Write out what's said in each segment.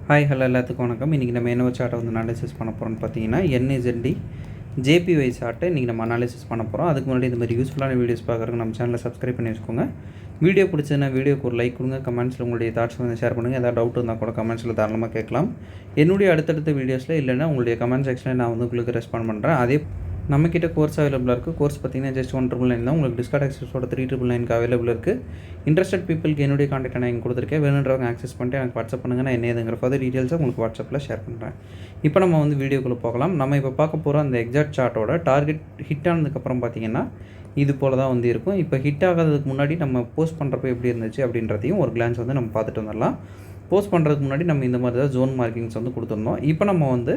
Hi hello எல்லாத்துக்கும் வணக்கம். இன்றைக்கி நம்ம என்ன சார்ட்டை வந்து அனாலிசிஸ் பண்ண போகிறோம்னு பார்த்தீங்கன்னா NZD JPY சார்ட்டை இன்றைக்கி நம்ம அனாலிசிஸ் பண்ண போகிறோம். அதுக்கு முன்னாடி இந்த மாதிரி யூஸ்ஃபுல்லான வீடியோஸ் பார்க்குறதுக்கு நம்ம சேனலை சப்ஸ்கிரைப் பண்ணி வச்சுக்கோங்க. வீடியோ பிடிச்சதுன்னா வீடியோக்கு ஒரு லைக் கொடுங்க, கமெண்ட்ஸில் உங்களுடைய தாட்ஸ் வந்து ஷேர் பண்ணுங்கள். ஏதாவது டவுட் இருந்தால் கூட கமெண்ட்ஸில் தாராளமாக கேட்கலாம். என்னுடைய அடுத்தடுத்த வீடியோஸில் இல்லைன்னா உங்களுடைய கமெண்ட் செக்ஷனில் நான் வந்து உங்களுக்கு ரெஸ்பாண்ட் பண்ணுறேன். அதே நம்மக்கிட்ட கோர்ஸ் அவைலபிளாக இருக்குது. கோர்ஸ் பார்த்தீங்கன்னா ஜஸ்ட் 1,999 தான். உங்களுக்கு டிஸ்கார்ட் ஆக்சஸோட 3,999 அவைலபிள் இருக்குது. இன்ட்ரெஸ்டட் பீப்புளுக்கு என்னுடைய கான்டாக்ட் நான் இங்கே கொடுத்துருக்கேன். வேணுன்றவங்க ஆக்சஸ் பண்ணிட்டு எனக்கு வாட்ஸ்அப் பண்ணுங்கள். நான் என்ன ஏதுங்கிற ஃபர்தர் டீட்டெயில்ஸை உங்களுக்கு வாட்ஸ்அப்பில் ஷேர் பண்ணுறேன். இப்போ நம்ம வந்து வீடியோக்குள்ளே போகலாம். நம்ம இப்போ பார்க்க போகிற அந்த எக்ஸாக்ட் சார்ட்டோட டார்கெட் ஹிட் ஆனதுக்கப்புறம் பார்த்தீங்கன்னா இது போல் தான் வந்து இருக்கும். இப்போ ஹிட் ஆகிறதுக்கு முன்னாடி நம்ம போஸ்ட் பண்ணுறப்ப எப்படி இருந்துச்சு அப்படின்றதையும் ஒரு கிளான்ஸ் வந்து நம்ம பார்த்துட்டு வந்துடலாம். போஸ்ட் பண்ணுறதுக்கு முன்னாடி நம்ம இந்த மாதிரி தான் ஜோன் மார்க்கிங்ஸ் வந்து கொடுத்துருந்தோம். இப்போ நம்ம வந்து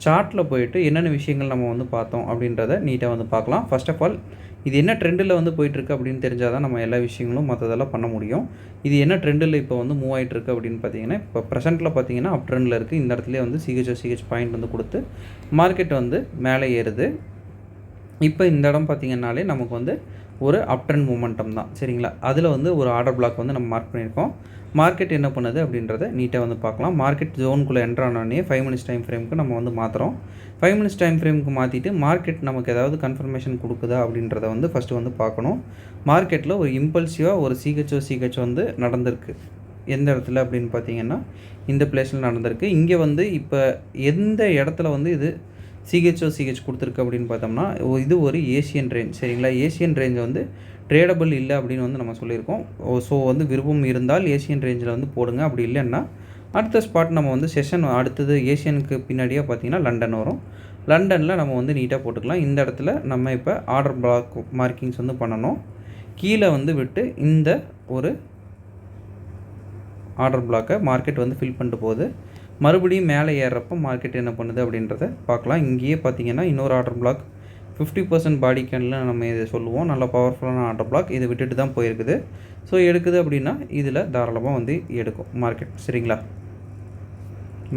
சார்ட்டில் போயிட்டு என்னென்ன விஷயங்கள் நம்ம வந்து பார்த்தோம் அப்படின்றத நீட்டாக வந்து பார்க்கலாம். ஃபர்ஸ்ட் ஆஃப் ஆல் இது என்ன ட்ரெண்டில் வந்து போயிட்டுருக்கு அப்படின்னு தெரிஞ்சால் தான் நம்ம எல்லா விஷயங்களும் மற்றதெல்லாம் பண்ண முடியும். இது என்ன ட்ரெண்டில் இப்போ வந்து மூவ் ஆகிட்டுருக்கு அப்படின்னு பார்த்தீங்கன்னா, இப்போ ப்ரெசென்ட்டில் பார்த்தீங்கன்னா அப் ட்ரெண்டில் இருக்குது. இந்த இடத்துல வந்து சிஹெச் பாயிண்ட் வந்து கொடுத்து மார்க்கெட் வந்து மேலே ஏறுது. இப்போ இந்த இடம் பார்த்திங்கனாலே நமக்கு வந்து ஒரு அப் ட்ரெண்ட் மூமெண்டம் தான், சரிங்களா? அதில் வந்து ஒரு ஆர்டர் பிளாக் வந்து நம்ம மார்க் பண்ணியிருக்கோம். மார்க்கெட் என்ன பண்ணுது அப்படின்றத நீட்டாக வந்து பார்க்கலாம். மார்க்கெட் ஜோனுக்குள்ளே என்ட்ரு ஆனோடனே 5 மினிட்ஸ் டைம் ஃப்ரேமுக்கு நம்ம வந்து மாற்றுறோம். 5 மினிட்ஸ் டைம் ஃப்ரேமுக்கு மாற்றிட்டு மார்க்கெட் நமக்கு ஏதாவது கன்ஃபர்மேஷன் கொடுக்குதா அப்படின்றத வந்து ஃபஸ்ட்டு வந்து பார்க்கணும். மார்க்கெட்டில் ஒரு இம்பல்சிவாக ஒரு சிஹெச் வந்து நடந்திருக்கு. எந்த இடத்துல அப்படின்னு பார்த்தீங்கன்னா இந்த பிளேஸில் நடந்திருக்கு. இங்கே வந்து இப்போ எந்த இடத்துல வந்து இது சிஹெச் கொடுத்துருக்கு அப்படின்னு பார்த்தோம்னா இது ஒரு ஏசியன் ரேஞ்ச், சரிங்களா? ஏசியன் ரேஞ்ச் வந்து ட்ரேடபிள் இல்லை அப்படின்னு வந்து நம்ம சொல்லியிருக்கோம். ஸோ வந்து விருப்பம் இருந்தால் ஏசியன் ரேஞ்சில் வந்து போடுங்க. அப்படி இல்லைன்னா அடுத்த ஸ்பாட் நம்ம வந்து செஷன் அடுத்தது ஏசியனுக்கு பின்னாடியே பார்த்திங்கன்னா லண்டன் வரும். லண்டனில் நம்ம வந்து நீட்டாக போட்டுக்கலாம். இந்த இடத்துல நம்ம இப்போ ஆர்டர் பிளாக் மார்க்கிங்ஸ் வந்து பண்ணணும். கீழே வந்து விட்டு இந்த ஒரு ஆர்டர் பிளாக்கை மார்க்கெட் வந்து ஃபில் பண்ணிட்டு போகுது. மறுபடியும் மேலே ஏறுறப்போ மார்க்கெட் என்ன பண்ணுது அப்படின்றத பார்க்கலாம். இங்கேயே பார்த்தீங்கன்னா இன்னொரு ஆர்டர் பிளாக் 50% பாடி கேண்டில் நம்ம இதை சொல்லுவோம். நல்ல பவர்ஃபுல்லான ஆர்டர் பிளாக். இதை விட்டுட்டு தான் போயிருக்குது. ஸோ எடுக்குது அப்படின்னா இதில் தாராளமாக வந்து எடுக்கும் மார்க்கெட், சரிங்களா?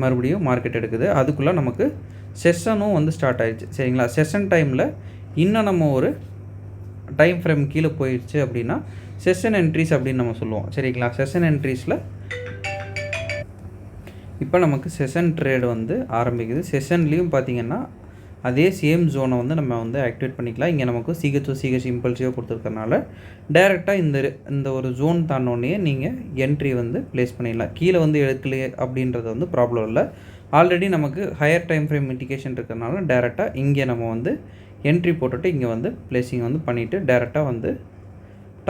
மறுபடியும் மார்க்கெட் எடுக்குது. அதுக்குள்ளே நமக்கு செஷனும் வந்து ஸ்டார்ட் ஆயிடுச்சு, சரிங்களா? செஷன் டைமில் இன்னும் நம்ம ஒரு டைம் ஃப்ரேம் கீழே போயிடுச்சு அப்படின்னா செஷன் என்ட்ரிஸ் அப்படின்னு நம்ம சொல்லுவோம், சரிங்களா? செஷன் என்ட்ரிஸில் இப்போ நமக்கு செஷன் ட்ரேடு வந்து ஆரம்பிக்குது. செஷன்லேயும் பார்த்திங்கன்னா அதே சேம் ஜோனை வந்து நம்ம வந்து ஆக்டிவேட் பண்ணிக்கலாம். இங்கே நமக்கு சிஹெச் இம்பல்சிவாக கொடுத்துருக்கறனால டேரெக்டாக இந்த ஒரு ஜோன் தாண்டோடனே நீங்கள் என்ட்ரி வந்து ப்ளேஸ் பண்ணிடலாம். கீழே வந்து எடுக்கலையே அப்படின்றது வந்து ப்ராப்ளம் இல்லை. ஆல்ரெடி நமக்கு ஹையர் டைம் ஃப்ரேம் இண்டிகேஷன் இருக்கிறதுனால டேரெக்டாக இங்கே நம்ம வந்து என்ட்ரி போட்டுட்டு இங்கே வந்து ப்ளேஸிங் வந்து பண்ணிவிட்டு டேரெக்டாக வந்து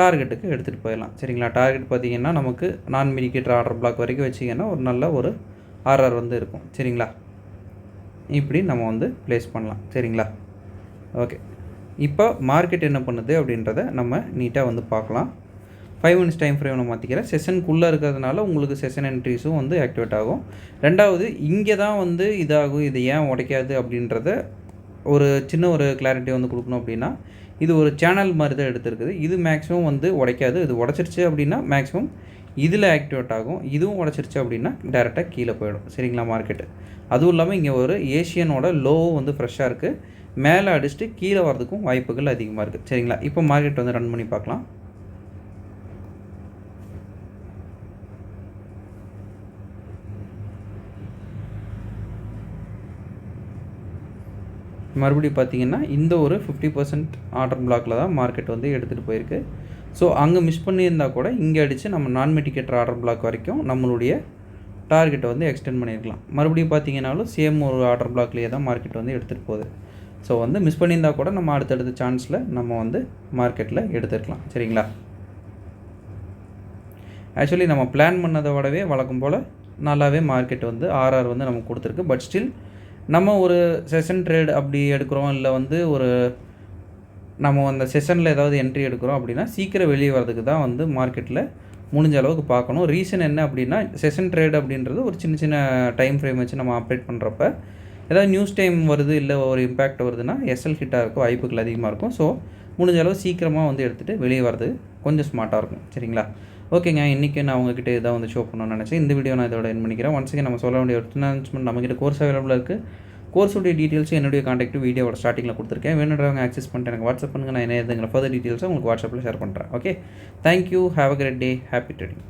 டார்கெட்டுக்கு எடுத்துகிட்டு போயிடலாம், சரிங்களா? டார்கெட் பார்த்திங்கன்னா நமக்கு நான் மிடிகேட்டர் ஆர்டர் பிளாக் வரைக்கும் வச்சிங்கன்னா ஒரு நல்ல ஒரு ஆர்ஆர் வந்து இருக்கும், சரிங்களா? இப்படி நம்ம வந்து ப்ளேஸ் பண்ணலாம், சரிங்களா? ஓகே, இப்போ மார்க்கெட் என்ன பண்ணுது அப்படின்றத நம்ம நீட்டாக வந்து பார்க்கலாம். 5 மினிட்ஸ் டைம் ஃப்ரேம் நான் மாற்றிக்கிறேன். செஷனுக்குள்ளே இருக்கிறதுனால உங்களுக்கு செஷன் என்ட்ரிஸும் வந்து ஆக்டிவேட் ஆகும். ரெண்டாவது இங்கே தான் வந்து இதாகும், இது ஏன் உடைக்காது அப்படின்றத ஒரு சின்ன ஒரு கிளாரிட்டி வந்து கொடுக்கணும். அப்படின்னா இது ஒரு சேனல் மாதிரி தான் எடுத்துருக்குது. இது மேக்ஸிமம் வந்து உடைக்காது. இது உடச்சிருச்சு அப்படின்னா மேக்ஸிமம் இதில் ஆக்டிவேட் ஆகும். இதுவும் உடச்சிருச்சு அப்படின்னா டேரெக்டாக கீழே போயிடும், சரிங்களா? மார்க்கெட்டு அதுவும் இல்லாமல் இங்கே ஒரு ஏஷியனோட லோவும் வந்து ஃப்ரெஷ்ஷாக இருக்குது. மேலே அடிச்சுட்டு கீழே வரதுக்கும் வாய்ப்புகள் அதிகமாக இருக்குது, சரிங்களா? இப்போ மார்க்கெட் வந்து ரன் பண்ணி பார்க்கலாம். மறுபடியும் பார்த்தீங்கன்னா இந்த ஒரு 50% ஆர்டர் பிளாக்கில் தான் மார்க்கெட் வந்து எடுத்துகிட்டு போயிருக்கு. ஸோ அங்கே மிஸ் பண்ணியிருந்தால் கூட இங்கே அடித்து நம்ம நான் மெடிக்கேட்டர் ஆர்டர் பிளாக் வரைக்கும் நம்மளுடைய டார்கெட்டை வந்து எக்ஸ்டெண்ட் பண்ணியிருக்கலாம். மறுபடியும் பார்த்தீங்கன்னாலும் சேம் ஒரு ஆர்டர் பிளாக்லேயே தான் மார்க்கெட் வந்து எடுத்துகிட்டு போகுது. ஸோ வந்து மிஸ் பண்ணியிருந்தால் கூட நம்ம அடுத்தடுத்த சான்ஸில் நம்ம வந்து மார்க்கெட்டில் எடுத்துருக்கலாம், சரிங்களா? ஆக்சுவலி நம்ம பிளான் பண்ணதை விடவே வழக்கம் போல் நல்லாவே மார்க்கெட் வந்து ஆர்ஆர் வந்து நமக்கு கொடுத்துருக்கு. பட் ஸ்டில் நம்ம ஒரு செஷன் ட்ரேட் அப்படி எடுக்கிறோம், இல்லை வந்து ஒரு நம்ம அந்த செஷனில் ஏதாவது என்ட்ரி எடுக்கிறோம் அப்படின்னா சீக்கிரம் வெளியே வரதுக்கு தான் வந்து மார்க்கெட்டில் முடிஞ்ச அளவுக்கு பார்க்கணும். ரீசன் என்ன அப்படின்னா செஷன் ட்ரேட் அப்படின்றது ஒரு சின்ன டைம் ஃப்ரேம் வச்சு நம்ம ஆப்ரேட் பண்ணுறப்ப ஏதாவது நியூஸ் டைம் வருது, இல்லை ஒரு இம்பேக்ட் வருதுன்னா எஸ்எல் ஹிட்டாக இருக்கும், வாய்ப்புகள் அதிகமாக இருக்கும். ஸோ முடிஞ்ச அளவு சீக்கிரமாக வந்து எடுத்துகிட்டு வெளியே வரது கொஞ்சம் ஸ்மார்ட்டாக இருக்கும், சரிங்களா? ஓகேங்க, இன்றைக்கி நான் உங்ககிட்ட இதை வந்து ஷோ பண்ணணும்னு நினச்சேன். இந்த வீடியோ நான் இதோட என் பண்ணிக்கிறேன். ஒன்ஸ் அகேன் நம்ம சொல்ல வேண்டிய ஒரு அனௌன்ஸ்மெண்ட், நம்மகிட்ட கோர்ஸ் அவைலபிளாக இருக்குது. கோர்ஸுடைய டீட்டெயில்ஸும் என்னுடைய காண்டாக்ட் வீடியோவோட ஸ்டார்டிங்கில் கொடுத்துருக்கேன். வேணுன்றவங்க ஆக்சஸ் பண்ணிட்டு எனக்கு வாட்ஸ்அப் பண்ணுங்கள். நான் என்ன எதுங்கிற ஃபர்தர் டீட்டெயில்ஸை உங்களுக்கு வாட்ஸ்அப்பில் ஷேர் பண்ணுறேன். Okay, thank you, have a great day, happy trading.